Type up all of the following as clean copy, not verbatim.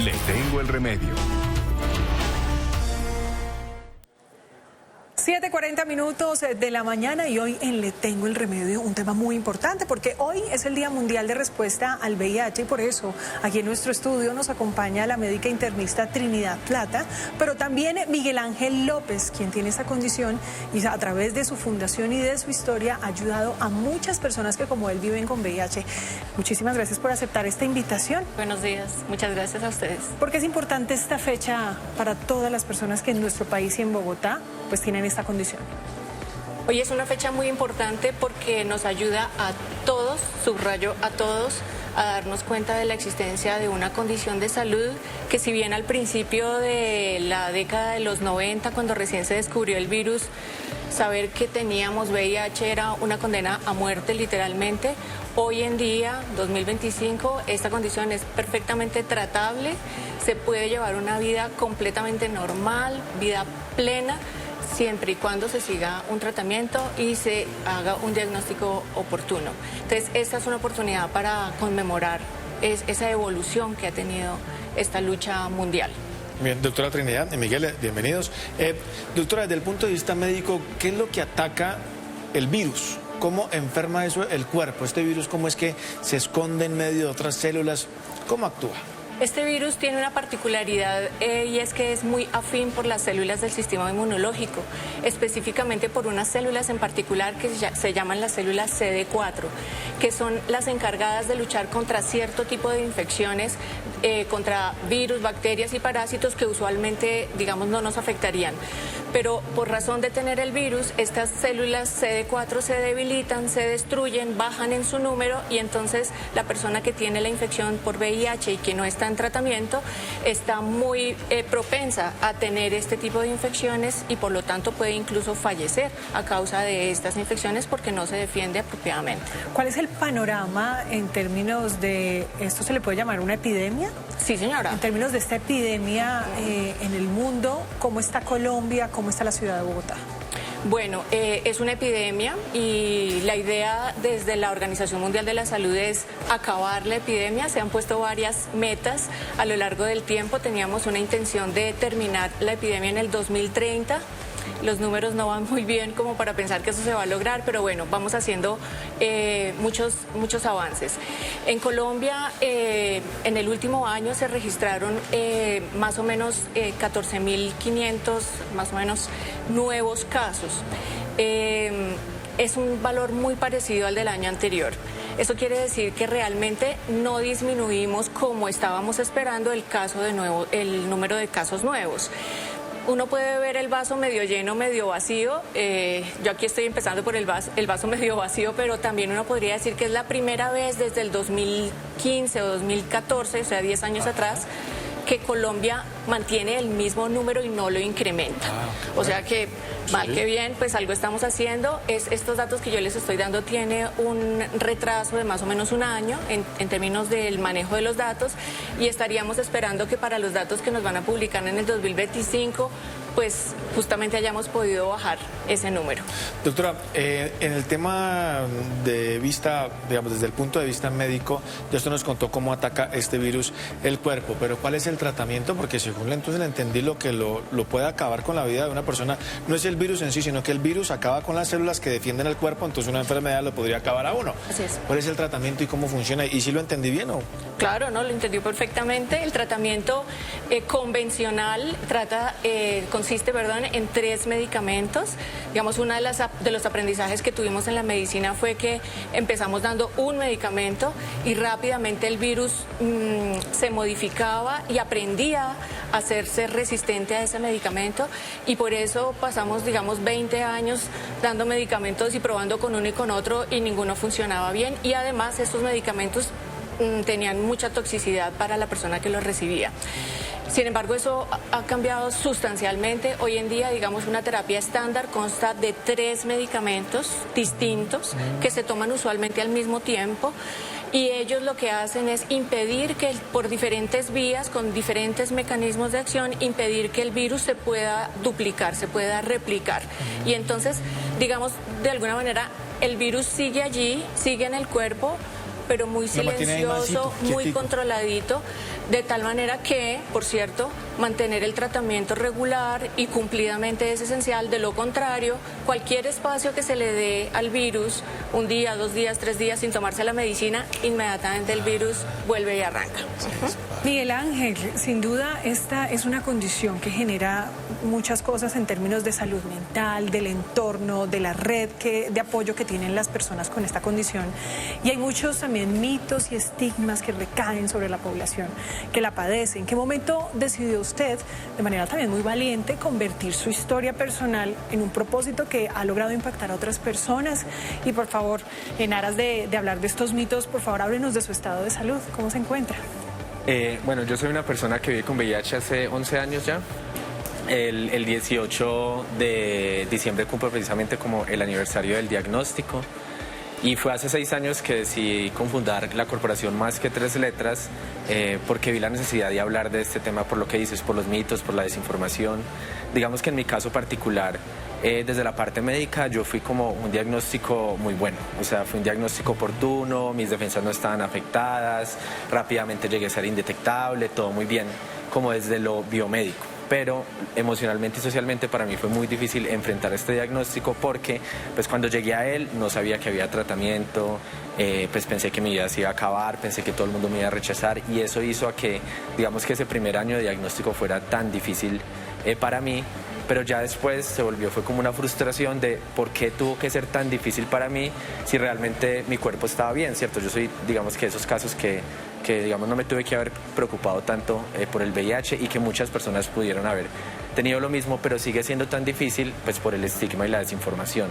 Le tengo el remedio. 7:40 minutos de la mañana y hoy en Le Tengo el Remedio, un tema muy importante porque hoy es el Día Mundial de Respuesta al VIH y por eso aquí en nuestro estudio nos acompaña la médica internista Trinidad Plata, pero también Miguel Ángel López, quien tiene esta condición y a través de su fundación y de su historia ha ayudado a muchas personas que como él viven con VIH. Muchísimas gracias por aceptar esta invitación. Buenos días, muchas gracias a ustedes. ¿Por qué es importante esta fecha para todas las personas que en nuestro país y en Bogotá pues tienen esta condición? Hoy es una fecha muy importante porque nos ayuda a todos, subrayo a todos, a darnos cuenta de la existencia de una condición de salud que si bien al principio de la década de los 90, cuando recién se descubrió el virus, saber que teníamos VIH era una condena a muerte literalmente. Hoy en día, 2025, esta condición es perfectamente tratable, se puede llevar una vida completamente normal, vida plena, siempre y cuando se siga un tratamiento y se haga un diagnóstico oportuno. Entonces, esta es una oportunidad para conmemorar esa evolución que ha tenido esta lucha mundial. Bien, doctora Trinidad y Miguel, bienvenidos. Doctora, desde el punto de vista médico, ¿qué es lo que ataca el virus? ¿Cómo enferma eso el cuerpo? Este virus, ¿cómo es que se esconde en medio de otras células? ¿Cómo actúa? Este virus tiene una particularidad y es que es muy afín por las células del sistema inmunológico, específicamente por unas células en particular que se llaman las células CD4, que son las encargadas de luchar contra cierto tipo de infecciones, contra virus, bacterias y parásitos que usualmente, digamos, no nos afectarían. Pero por razón de tener el virus, estas células CD4 se debilitan, se destruyen, bajan en su número y entonces la persona que tiene la infección por VIH y que no está en tratamiento está muy propensa a tener este tipo de infecciones y por lo tanto puede incluso fallecer a causa de estas infecciones porque no se defiende apropiadamente. ¿Cuál es el panorama en términos de, esto se le puede llamar una epidemia? Sí, señora. En términos de esta epidemia en el mundo, ¿cómo está Colombia? ¿Cómo está la ciudad de Bogotá? Bueno, es una epidemia y la idea desde la Organización Mundial de la Salud es acabar la epidemia. Se han puesto varias metas a lo largo del tiempo. Teníamos una intención de terminar la epidemia en el 2030. Los números no van muy bien como para pensar que eso se va a lograr, pero bueno, vamos haciendo muchos avances. En Colombia, en el último año se registraron más o menos 14.500 más o menos nuevos casos. Es un valor muy parecido al del año anterior. Eso quiere decir que realmente no disminuimos como estábamos esperando el número de casos nuevos. Uno puede ver el vaso medio lleno, medio vacío. Yo aquí estoy empezando por el vaso medio vacío, pero también uno podría decir que es la primera vez desde el 2015 o 2014, o sea, 10 años atrás, que Colombia mantiene el mismo número y no lo incrementa. O sea que, mal que bien, pues algo estamos haciendo. Estos datos que yo les estoy dando tiene un retraso de más o menos un año en términos del manejo de los datos y estaríamos esperando que para los datos que nos van a publicar en el 2025 pues justamente hayamos podido bajar ese número. Doctora, en el tema de vista, digamos, desde el punto de vista médico, ya usted nos contó cómo ataca este virus el cuerpo, pero ¿cuál es el tratamiento? Porque según entonces le entendí, lo que lo puede acabar con la vida de una persona no es el virus en sí, sino que el virus acaba con las células que defienden el cuerpo, entonces una enfermedad lo podría acabar a uno. Así es. ¿Cuál es el tratamiento y cómo funciona? ¿Y si lo entendí bien o...? Claro, no, lo entendió perfectamente. El tratamiento convencional consiste en 3 medicamentos. Digamos, uno de los aprendizajes que tuvimos en la medicina fue que empezamos dando un medicamento y rápidamente el virus se modificaba y aprendía a hacerse resistente a ese medicamento y por eso pasamos, digamos, 20 años dando medicamentos y probando con uno y con otro y ninguno funcionaba bien y además estos medicamentos tenían mucha toxicidad para la persona que los recibía. Sin embargo, eso ha cambiado sustancialmente. Hoy en día, digamos, una terapia estándar consta de 3 medicamentos distintos que se toman usualmente al mismo tiempo y ellos lo que hacen es impedir que por diferentes vías, con diferentes mecanismos de acción, impedir que el virus se pueda duplicar, se pueda replicar. Y entonces, digamos, de alguna manera, el virus sigue allí, sigue en el cuerpo, pero muy silencioso, muy controladito, de tal manera que, por cierto, mantener el tratamiento regular y cumplidamente es esencial. De lo contrario, cualquier espacio que se le dé al virus, 1 día, 2 días, 3 días sin tomarse la medicina, inmediatamente el virus vuelve y arranca. Miguel Ángel, sin duda esta es una condición que genera muchas cosas en términos de salud mental, del entorno, de la red de apoyo que tienen las personas con esta condición. Y hay muchos también mitos y estigmas que recaen sobre la población que la padece. ¿En qué momento decidió usted, de manera también muy valiente, convertir su historia personal en un propósito que ha logrado impactar a otras personas? Y por favor, en aras de hablar de estos mitos, por favor, háblenos de su estado de salud. ¿Cómo se encuentra? Bueno, yo soy una persona que vive con VIH hace 11 años ya. El 18 de diciembre cumplo precisamente como el aniversario del diagnóstico. Y fue hace 6 años que decidí cofundar la corporación Más que 3 Letras, porque vi la necesidad de hablar de este tema por lo que dices, por los mitos, por la desinformación. Digamos que en mi caso particular, desde la parte médica, yo fui como un diagnóstico muy bueno. O sea, fue un diagnóstico oportuno, mis defensas no estaban afectadas, rápidamente llegué a ser indetectable, todo muy bien, como desde lo biomédico. Pero emocionalmente y socialmente para mí fue muy difícil enfrentar este diagnóstico porque pues cuando llegué a él no sabía que había tratamiento, pues pensé que mi vida se iba a acabar, pensé que todo el mundo me iba a rechazar y eso hizo a que, digamos que ese primer año de diagnóstico fuera tan difícil para mí. Pero ya después fue como una frustración de por qué tuvo que ser tan difícil para mí si realmente mi cuerpo estaba bien, ¿cierto? Yo soy, digamos que esos casos que digamos no me tuve que haber preocupado tanto por el VIH y que muchas personas pudieron haber tenido lo mismo, pero sigue siendo tan difícil pues por el estigma y la desinformación.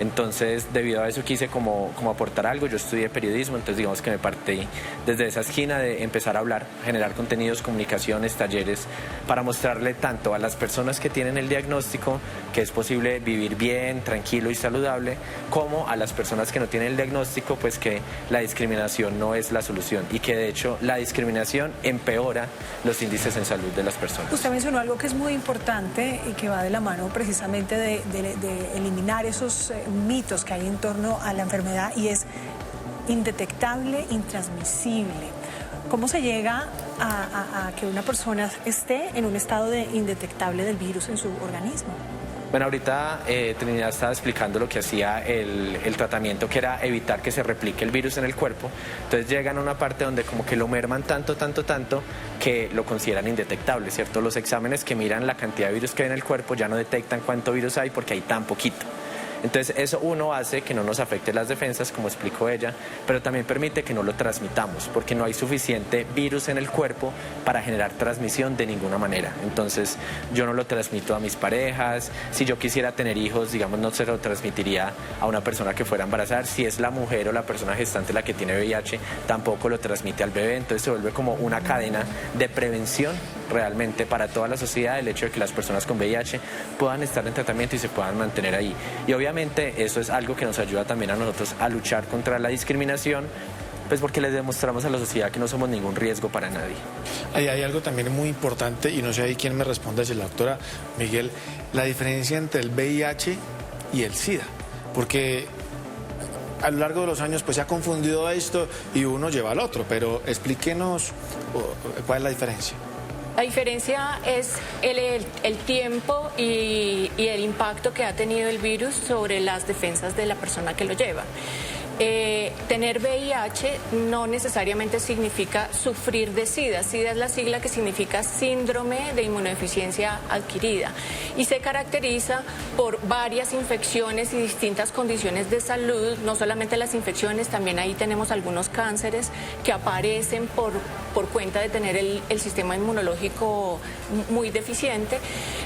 Entonces, debido a eso quise como aportar algo. Yo estudié periodismo, entonces digamos que me partí desde esa esquina de empezar a hablar, generar contenidos, comunicaciones, talleres, para mostrarle tanto a las personas que tienen el diagnóstico que es posible vivir bien, tranquilo y saludable, como a las personas que no tienen el diagnóstico, pues que la discriminación no es la solución y que de hecho la discriminación empeora los índices en salud de las personas. Usted mencionó algo que es muy importante y que va de la mano precisamente de eliminar esos mitos que hay en torno a la enfermedad y es indetectable, intransmisible. ¿Cómo se llega a que una persona esté en un estado de indetectable del virus en su organismo? Bueno, ahorita Trinidad estaba explicando lo que hacía el tratamiento, que era evitar que se replique el virus en el cuerpo. Entonces llegan a una parte donde como que lo merman tanto, que lo consideran indetectable, ¿cierto? Los exámenes que miran la cantidad de virus que hay en el cuerpo ya no detectan cuánto virus hay porque hay tan poquito. Entonces eso hace que no nos afecte las defensas, como explicó ella, pero también permite que no lo transmitamos, porque no hay suficiente virus en el cuerpo para generar transmisión de ninguna manera. Entonces yo no lo transmito a mis parejas, si yo quisiera tener hijos, digamos, no se lo transmitiría a una persona que fuera a embarazar, si es la mujer o la persona gestante la que tiene VIH, tampoco lo transmite al bebé, entonces se vuelve como una cadena de prevención realmente para toda la sociedad, el hecho de que las personas con VIH puedan estar en tratamiento y se puedan mantener ahí. Y obviamente eso es algo que nos ayuda también a nosotros a luchar contra la discriminación, pues porque les demostramos a la sociedad que no somos ningún riesgo para nadie. Hay algo también muy importante, y no sé ahí quién me responde, si la doctora Miguel, la diferencia entre el VIH y el SIDA, porque a lo largo de los años pues se ha confundido esto y uno lleva al otro, pero explíquenos cuál es la diferencia. La diferencia es el tiempo y el impacto que ha tenido el virus sobre las defensas de la persona que lo lleva. Tener VIH no necesariamente significa sufrir de SIDA. SIDA es la sigla que significa síndrome de inmunodeficiencia adquirida y se caracteriza por varias infecciones y distintas condiciones de salud, no solamente las infecciones, también ahí tenemos algunos cánceres que aparecen por cuenta de tener el sistema inmunológico muy deficiente.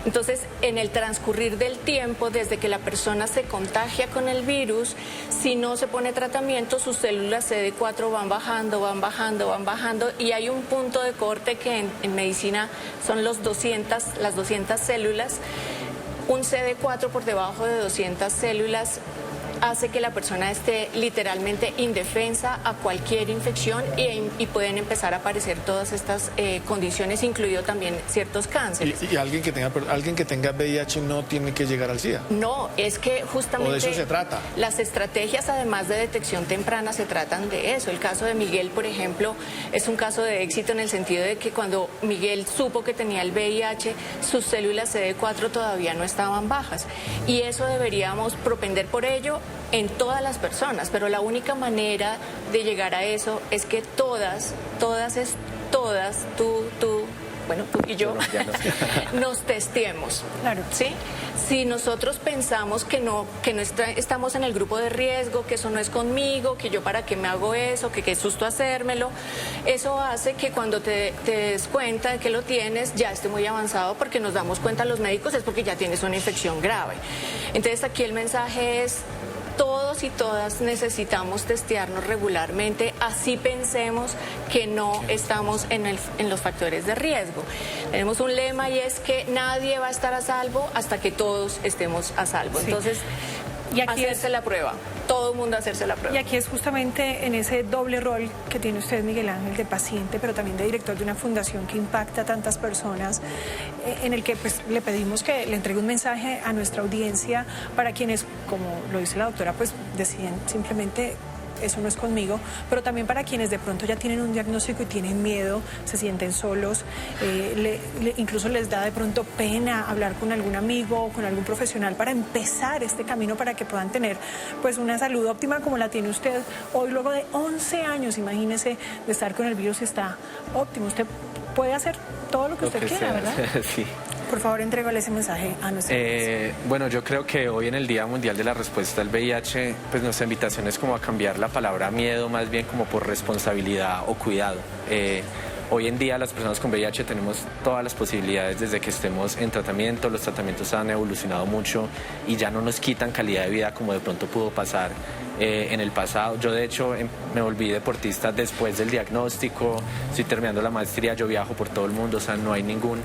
Entonces, en el transcurrir del tiempo, desde que la persona se contagia con el virus, si no se pone tratamiento, sus células CD4 van bajando y hay un punto de corte que en medicina son las 200 células. Un CD4 por debajo de 200 células hace que la persona esté literalmente indefensa a cualquier infección y pueden empezar a aparecer todas estas condiciones, incluido también ciertos cánceres. ¿Y alguien que tenga VIH no tiene que llegar al SIDA? No, es que justamente... ¿O de eso se trata? Las estrategias, además de detección temprana, se tratan de eso. El caso de Miguel, por ejemplo, es un caso de éxito en el sentido de que cuando Miguel supo que tenía el VIH, sus células CD4 todavía no estaban bajas. Y eso deberíamos propender por ello en todas las personas, pero la única manera de llegar a eso es que todas, tú y yo, nos testeemos. Claro. ¿Sí? Si nosotros pensamos que no estamos en el grupo de riesgo, que eso no es conmigo, que yo para qué me hago eso, que qué susto hacérmelo, eso hace que cuando te des cuenta de que lo tienes, ya esté muy avanzado, porque nos damos cuenta los médicos es porque ya tienes una infección grave. Entonces aquí el mensaje es: todos y todas necesitamos testearnos regularmente, así pensemos que no estamos en los factores de riesgo. Tenemos un lema y es que nadie va a estar a salvo hasta que todos estemos a salvo. Sí. Entonces, y aquí hacerse la prueba, todo el mundo hacerse la prueba. Y aquí es justamente en ese doble rol que tiene usted, Miguel Ángel, de paciente, pero también de director de una fundación que impacta a tantas personas, en el que pues le pedimos que le entregue un mensaje a nuestra audiencia para quienes, como lo dice la doctora, pues deciden simplemente: eso no es conmigo, pero también para quienes de pronto ya tienen un diagnóstico y tienen miedo, se sienten solos, incluso les da de pronto pena hablar con algún amigo o con algún profesional para empezar este camino, para que puedan tener pues una salud óptima como la tiene usted hoy, luego de 11 años, imagínese, de estar con el virus y está óptimo. Usted puede hacer todo lo que usted quiera, ¿verdad? Sí. Por favor, entrégale ese mensaje a nuestra audiencia. Bueno, yo creo que hoy en el Día Mundial de la Respuesta al VIH, pues nuestra invitación es como a cambiar la palabra miedo más bien como por responsabilidad o cuidado. Hoy en día las personas con VIH tenemos todas las posibilidades desde que estemos en tratamiento. Los tratamientos han evolucionado mucho y ya no nos quitan calidad de vida como de pronto pudo pasar en el pasado. Yo de hecho me volví deportista después del diagnóstico, estoy terminando la maestría, yo viajo por todo el mundo, o sea, no hay ningún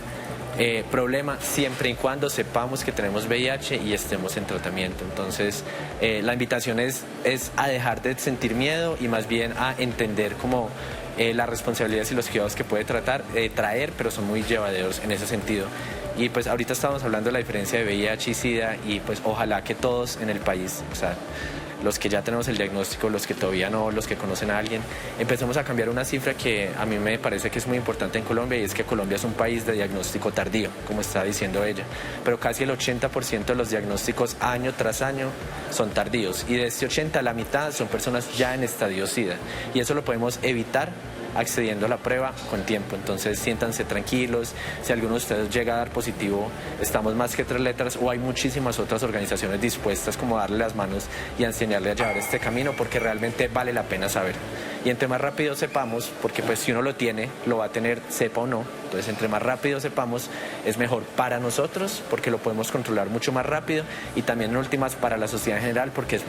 problema siempre y cuando sepamos que tenemos VIH y estemos en tratamiento. Entonces la invitación es a dejar de sentir miedo y más bien a entender como las responsabilidades y los cuidados que puede traer, pero son muy llevaderos en ese sentido. Y pues ahorita estamos hablando de la diferencia de VIH y SIDA, y pues ojalá que todos en el país, o sea, los que ya tenemos el diagnóstico, los que todavía no, los que conocen a alguien, empecemos a cambiar una cifra que a mí me parece que es muy importante en Colombia, y es que Colombia es un país de diagnóstico tardío, como está diciendo ella, pero casi el 80% de los diagnósticos año tras año son tardíos, y de este 80 la mitad son personas ya en estadio SIDA, y eso lo podemos evitar accediendo a la prueba con tiempo. Entonces siéntanse tranquilos, si alguno de ustedes llega a dar positivo, estamos más que 3 letras, o hay muchísimas otras organizaciones dispuestas como a darle las manos y a enseñarle a llevar este camino, porque realmente vale la pena saber. Y entre más rápido sepamos, porque pues si uno lo tiene, lo va a tener, sepa o no, entonces entre más rápido sepamos es mejor para nosotros, porque lo podemos controlar mucho más rápido, y también en últimas para la sociedad en general, porque es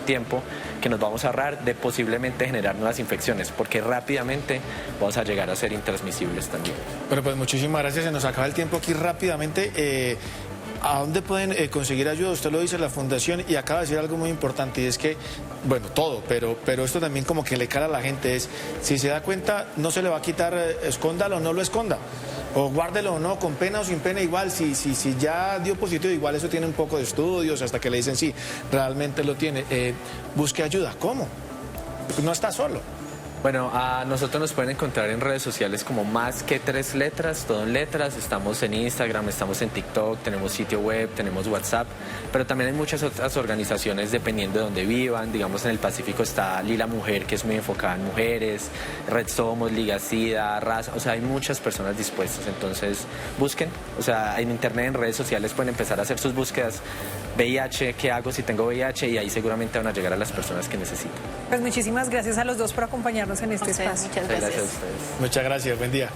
tiempo que nos vamos a ahorrar de posiblemente generar nuevas infecciones, porque rápidamente vamos a llegar a ser intransmisibles también. Bueno, pues muchísimas gracias, se nos acaba el tiempo aquí rápidamente. ¿A dónde pueden conseguir ayuda? Usted lo dice, la fundación, y acaba de decir algo muy importante, y es que, bueno, todo, pero esto también como que le cala a la gente, es, si se da cuenta, no se le va a quitar, escóndalo o no lo esconda, o guárdelo o no, con pena o sin pena, igual, si ya dio positivo, igual eso tiene un poco de estudios, hasta que le dicen sí, realmente lo tiene. Busque ayuda, ¿cómo? No está solo. Bueno, a nosotros nos pueden encontrar en redes sociales como Más que 3 letras, todo en letras. Estamos en Instagram, estamos en TikTok, tenemos sitio web, tenemos WhatsApp, pero también hay muchas otras organizaciones dependiendo de donde vivan. Digamos, en el Pacífico está Lila Mujer, que es muy enfocada en mujeres, Red Somos, Liga SIDA, Raza, o sea, hay muchas personas dispuestas. Entonces, busquen, o sea, en internet, en redes sociales pueden empezar a hacer sus búsquedas. VIH, ¿qué hago si tengo VIH? Y ahí seguramente van a llegar a las personas que necesitan. Pues muchísimas gracias a los dos por acompañarnos en este espacio. Muchas gracias. Gracias a ustedes. Muchas gracias, buen día.